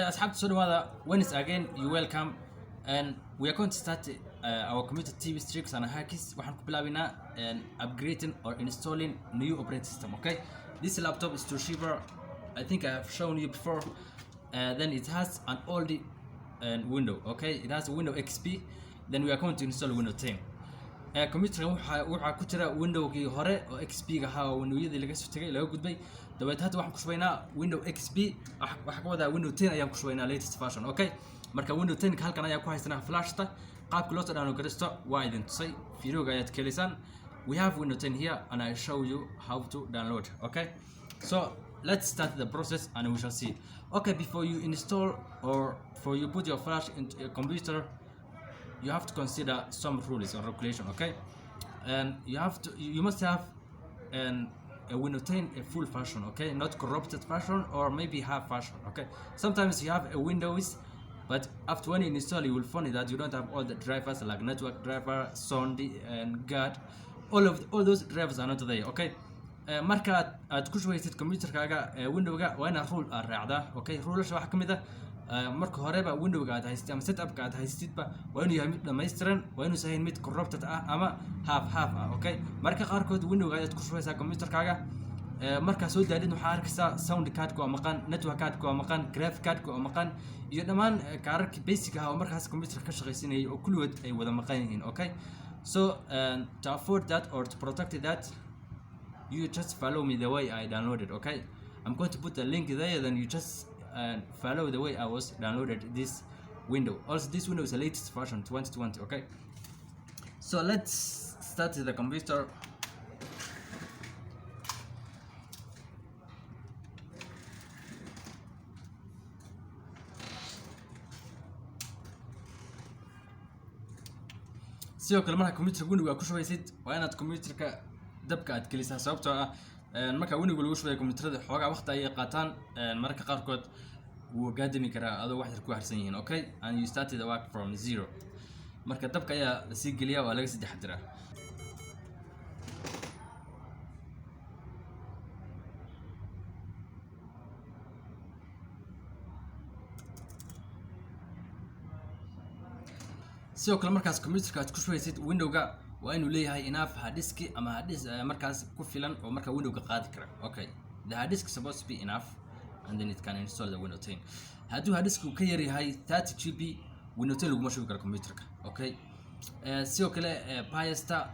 asxaabta soo dhawaada once again you welcome and we are going to start our computer TV tricks and hacks. waxaan ku bilaabinaa upgrading or installing new operating system. Okay, this laptop is Toshiba. I think I have shown you before. Then it has an old window. Okay, it has a Windows XP. Then we are going to install Windows 10. computer waxaa ku jira windowgii hore oo XP ga ahaa oo windowyadii laga soo tagay laga gudbay dabeed hadda waxaan ku shubaynaa Windows XP waxa ka wada Windows 10 ayaan ku shubaynaa latest version. Okay, marka Windows 10 halkan ayaa ku haysanaa flashta qaabka loo download garaysto waa idin tusay fiidiyowga ayaad ka helaysaan. We have Windows 10 here and I show you how to download. Okay, so let's start the process and we shall see. Okay, before you install or before you put your flash into your computer, you have to consider some rules or regulation. Okay, and you must have a Windows 10 a full version. Okay, not corrupted version or maybe half version. Okay, sometimes you have a Windows, but after when you install you will find that you don't have all the drivers like network driver, sound and guard. All those drivers are not there. Okay, marka aad ku shubeysid computerkaaga windowga waa inaad rule aad raacdaa. Okay, rules waxa kamid ah marka horeba windowga aad haysatid ama setupka aad haysatidba waa inuu yahay mid dhameystiran, waa inuu yahay mid corrupted ah ama half ah. Okay, marka qaarkood windowga aad ku shubeysaa computerkaaga marka soo daadid waxaa arkaysaa sound card waa maqan, network card waa maqan, graphic card waa maqan iyo dhammaan kaararka basic ah oo markaas computerka ka shaqeysanayay oo kulligood ay wada maqan yihiin. Okay, so to avoid that or to protect that, you just follow me the way I downloaded. Okay, I'm going to put the link there, then you just follow the way I was downloaded this window. Also this window is the latest version 2020. Okay, so let's start the computer. sidoo kale marka computer windowga ku shubeysid waa inaad computerka dabka aad gelisaa sababtoo ah marka windowga lagu shubayo computerada xoogaa waqti ay qaataan marka qaarkood wuu gaadami karaa adoo wax yar ku harsan yihiin. Okay, and you started the work from zero. marka dabka ayaa la sii geliyaa waa laga sii taxadiraa. sidoo kale markaas computerka aad ku shubeysid windowga waa inuu leeyahay enough hard disk ama hard disk markaas ku filan oo marka windowga qaadi kara. Okay, the hard disk is supposed to be enough and then it can install the Windows 10. hadduu hard disk ka yar yahay 30 GB Windows 10 laguma shubi karo computerka. Okay, sidoo kale biasta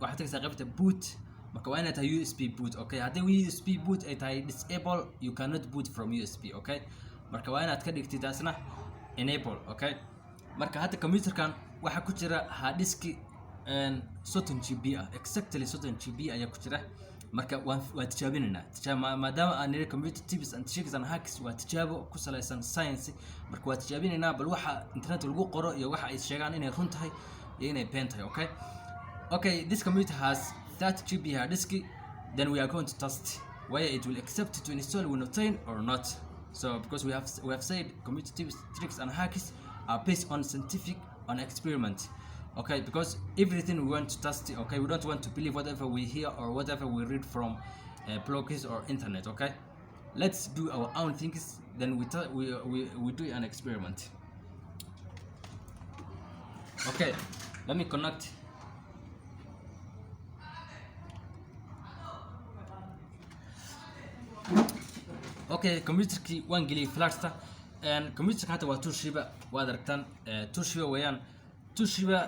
waxaad tagaysaa qaybta boot marka waa inaad tahay USB boot. Okay, haddii USB boot ay tahay disable you cannot boot from USB. Okay, marka waa inaad ka dhigtid taasna enable. Okay, marka hadda computerkan waxa ku jira hard disk 30 GB ah, exactly 30 GB ayaa ku jira. marka waa tijaabinayna maadaama aan niri computer tips and tricks and hacks waa tijaabo ku salaysan science. marka waa tijaabinayna bal waxa internet lagu qoro iyo waxa ay sheegaan inay run tahay iyo inay been tahay. Okay, this computer has 30 GB hard disk. Then we are going to test whether it will accept to install Windows 10 or not. So because we have said computer tips, tricks and hacks are based on scientific on experiment. Okay, because everything we want to test. Okay, we don't want to believe whatever we hear or whatever we read from blogs or internet. Okay, let's do our own things, then we do an experiment. Okay, let me connect. Okay, computerki waan geliyay flashta and computerka hata waa Toshiba waad aragtaan Toshiba weeyaan. Toshiba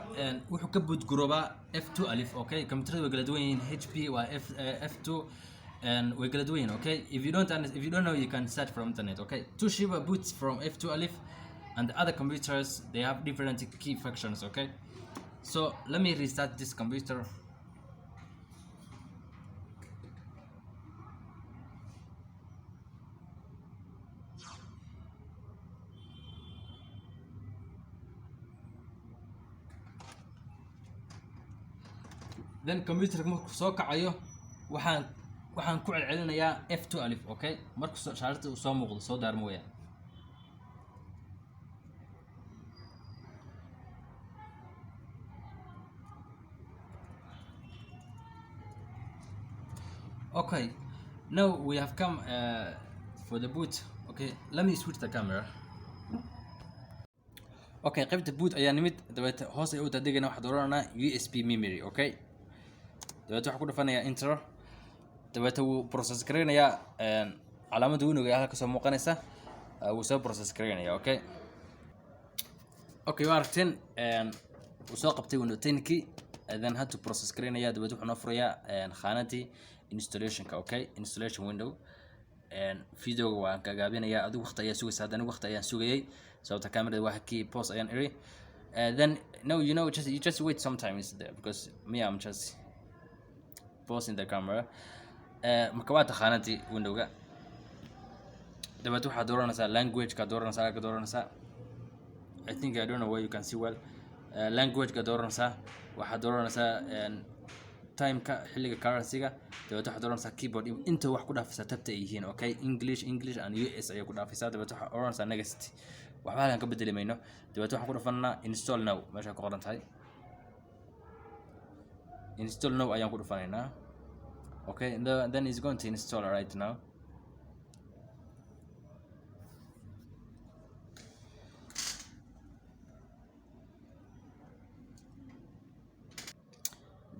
wuxuu ka boot garoobaa F2 alif. Okay, computerada way kala duwan yihiin, HP waa F2 and way kala duwan yihiin. Okay, if you don't know you can search from internet. Okay, Toshiba boots from F2 alif and the other computers they have different key functions. Okay, so let me restart this computer. then computer markuu soo kacayo waxaan ku celcelinayaa F2 alif. Okay, markuu shaashada uu soo muuqdo soo daarmo weeyaan. Okay, now we have come for the boot. Okay, let me switch the camera. Okay, qaybta boot ayaa nimid dabeeta hoos ay u daadegayna waxaan dooranaa USB memory. Okay, dabeeta waxaan ku dhafanayaa enter, dabeeta wuu process gareynayaa calaamadda window ee halka soo muuqanaysa wuu soo process gareynayaa. Okay, waa aragteen wuu soo qabtay window 10-kii then had to process gareynayaa dabeeta wuxuu noo furayaa khaanadii installation-ka. Okay, installation window videoga waan ka gaabinayaa adigu waqti ayaa sugaysaa haddana waqti ayaan sugayay sababta kamerada waa kii pause ayaan iri then no you know you just wait sometimes there because me I'm just pausing the camera marka waa taqaanadii windowga dabeet waxaad dooranaysaa language-ka dooranaysaa I think I don't know where you can see well language-ka dooranaysaa waxaad dooranaysaa time-ka xilliga currency-ga dabeet waxaad dooranaysaa keyboard inta wax ku dhaafaysaa tabta ay yihiin. Okay, English and US ayaa ku dhaafaysaa dabeet waxaad oranaysaa next waxba halkan ka bedeli mayno dabeet waxaan ku dhafanaa install now meesha ku qoran tahay install now ayaan ku dhafanaynaa. Okay, then it's going to install right now.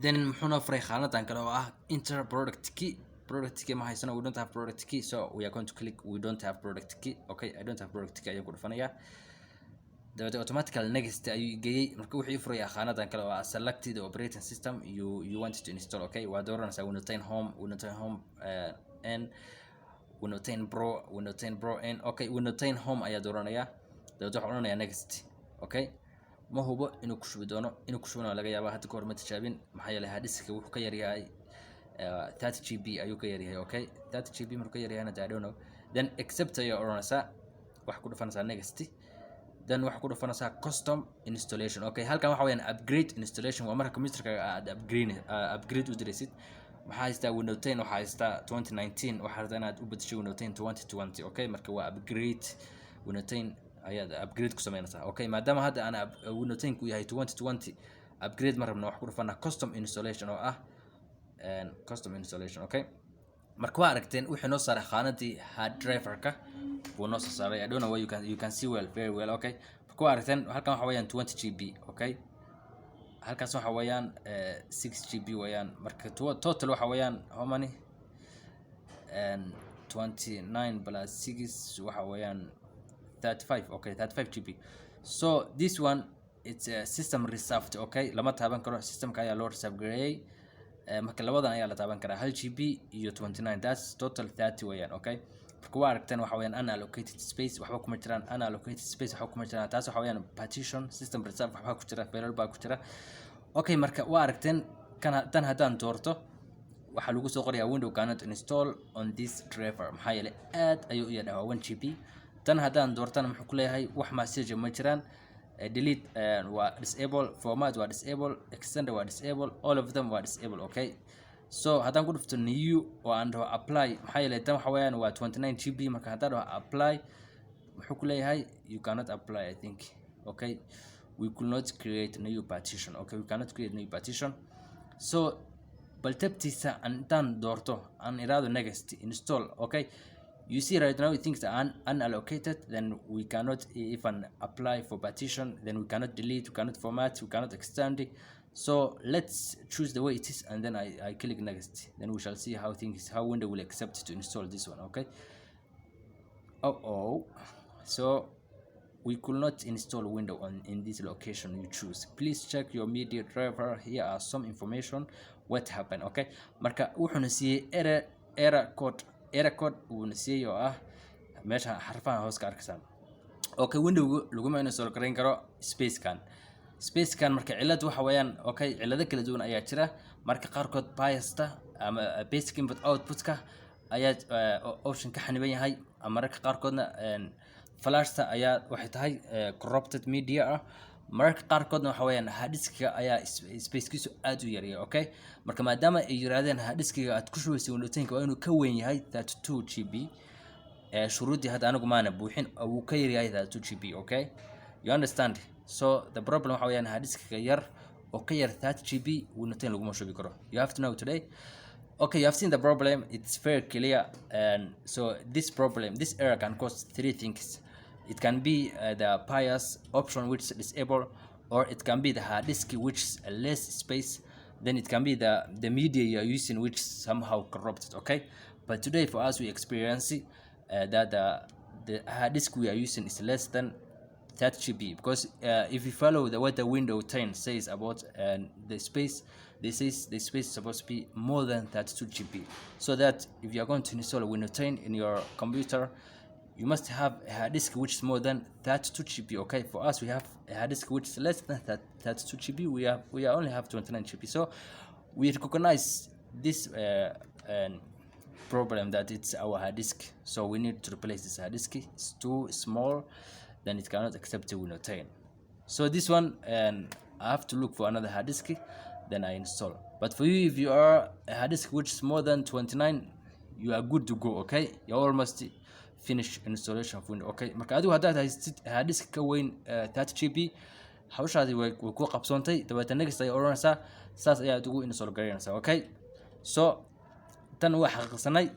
then muxuuna furay khaanadan kale oo ah enter product key ma haysano we don't have product key so we are going to click we don't have product key. Okay, I don't have product key ayaan ku dhafanayaa dabeet automatically next ayuu geeyay marka wuxuu furayaa khaanadan kale oo ah select the operating system you want to install. Okay, waa dooranaysaa Windows 10 home and Windows 10 Pro and okay Windows 10 home ayaa dooranayaa dabeet waxaan oranayaa next. Okay, ma hubo inuu ku shubi doono laga yaabaa hadda ka hor ma tijaabin maxaa yeelay hadiska wuxuu ka yaryahay 30GB ayuu ka yaryahay. Okay, 30GB markuu ka yaryahayna I don't know then accept ayaa oranaysaa wax ku dhufanaysaa next then wax ku dhufanaysaa custom installation. Okay, halkan waxa weeyaan upgrade installation waa marka computerka aad upgrade u diraysid maxaa haystaa Windows 10 waxa haystaa 2019 waxa rabtaa inaad u bedesho Windows 10 2020. Okay, marka waa upgrade Windows 10 ayaad upgrade ku sameynaysaa. Okay, maadaama hadda aan Windows 10 ku yahay 2020 upgrade ma rabno wax ku dhufanaa custom installation oo ah custom installation. Okay, marka waa aragteen wixii noo saaray khaanadii hard drive-ka wuu noo soo saaray I don't know where you can see very well. Okay, marka waa aragteen halkan waxa weeyaan 20GB. Okay, halkaas waxa weeyaan 6GB weeyaan marka total waxa weeyaan how many 29 plus 6 waxa weeyaan 35. Okay, 35GB. So this one it's a system reserved. Okay, lama taaban karo systemka ayaa loo reserve gareeyay marka labadan ayaa la taaban karaa 1GB iyo 29 that's total 30 weeyaan. Okay, marka waa aragteen waxa weeyaan unallocated space waxba kuma jiraan unallocated space waxba kuma jiraan taas waxa weeyaan partition system reserve waxba ku jira failal baa ku jira. Okay, marka waa aragteen tan haddaan doorto waxaa lagu soo qorayaa window cannot install on this driver maxaa yeelay aad ayuu u yadhaa 1GB tan haddaan doortana muxuu ku leeyahay wax message ma jiraan delete waa disable format waa disable extender waa disable all of them waa disable. Okay, so haddaan ku dhufto new oo aan dhaho apply maxaa yeelay tan waxa weeyaan waa 29GB marka haddaan dhaho apply muxuu ku leeyahay you cannot apply I think. Okay, we could not create new partition. Okay, we cannot create new partition so bal tabtiisa intaan doorto aan iraado next install. Okay, you see right now things are unallocated then we cannot even apply for partition then we cannot delete we cannot format we cannot extend it. So let's choose the way it is and then I click next then we shall see how window will accept to install this one. Okay, so we could not install window in this location you choose. Please check your media driver. Here are some information what happened. Okay, marka wuxuuna siiyey error code uuna siiyey oo ah meesha xarfaha hoos ka arkaysan. Okay, window laguma install gareyn karo spacekan marka cilad waxa weeyaan. Okay, cilado kala duwan ayaa jira marka qaarkood biasta ama basic input output-ka ayaa option ka xaniban yahay ama marka qaarkoodna flashta ayaa waxay tahay corrupted media ah marka qaarkoodna waxa weeyaan hadiska ayaa spacekiisu aad u yaryahay. Okay, marka maadaama ay yiraahdeen hadiskiga aad ku shubayso Windows 10 waa inuu ka weyn yahay 32GB shuruudii hadda anigu maana buuxin uu ka yaryahay 32GB. Okay, you understand so the problem waxa weeyaan hadiskiga yar oo ka yar 30GB Windows 10 laguma shubi karo. You have to know today Okay, you have seen the problem. It's very clear. And so this error can cause three things. It can be the bias option which is disabled, or it can be the hard disk which is less space. Then it can be the media you're using which is somehow corrupted. Okay, but today for us we experience that the hard disk we are using is less than 30 GB, because if you follow what the window 10 says about the space, this is the space is supposed to be more than 32 GB, so that if you are going to install Windows 10 in your computer, you must have a hard disk which is more than 32 GB. Okay, for us we have a hard disk which is less than 32 GB. We only have 29 GB, so we recognize this problem that it's our hard disk, so we need to replace this hard disk. It's too small, then it cannot accept the Windows 10. So this one, and I have to look for another hard disk, then I install. But for you, if you are a hard disk which is more than 29, you are good to go. Okay, you almost finish installation of Windows. Okay, marka adigu haddaad haystid hard disk ka weyn 30 GB, hawshaadi way ku qabsoontay, dabeetana next ay oranaysaa saas ayaad ugu install gareynaysaa. Okay, so tan waa xaqiiqsanay.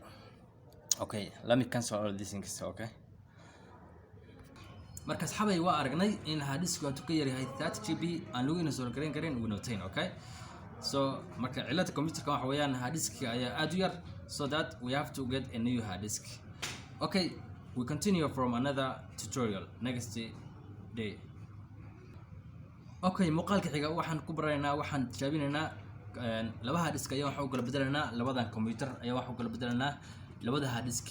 Okay, let me cancel all these things. Okay, marka asxaabay waa aragnay in hard disk uu ka yaryahay 30 GB aan lagu install gareyn karin Windows 10. Okay, so marka cilada computerka waxa weeyaan hard disk ayaa aad u yar, so that we have to get a new hard disk. Okay, we continue from another tutorial next day. Okay, muuqaalka xiga waxaan ku baraynaa, waxaan tijaabinaynaa laba hard disk ayaa waxa u kala bedelaynaa, labadan computer ayaa waxa u kala bedelaynaa labada hard disk,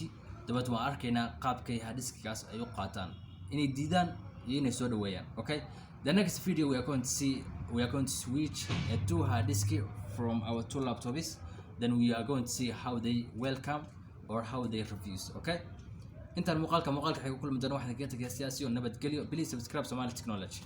dabeed waan arkaynaa qaabkay hard diskaas ay u qaataan, inay diidaan iyo inay soo dhaweeyaan. Okay, the next video we are going to switch two hard disk from our two laptops, then we are going to see how they welcome or how they refuse. Okay, intaan muuqaalka xiga ku kulmi doona waxaan ka tagay siyaasi oo nabadgelyo. Please subscribe Somali Technology.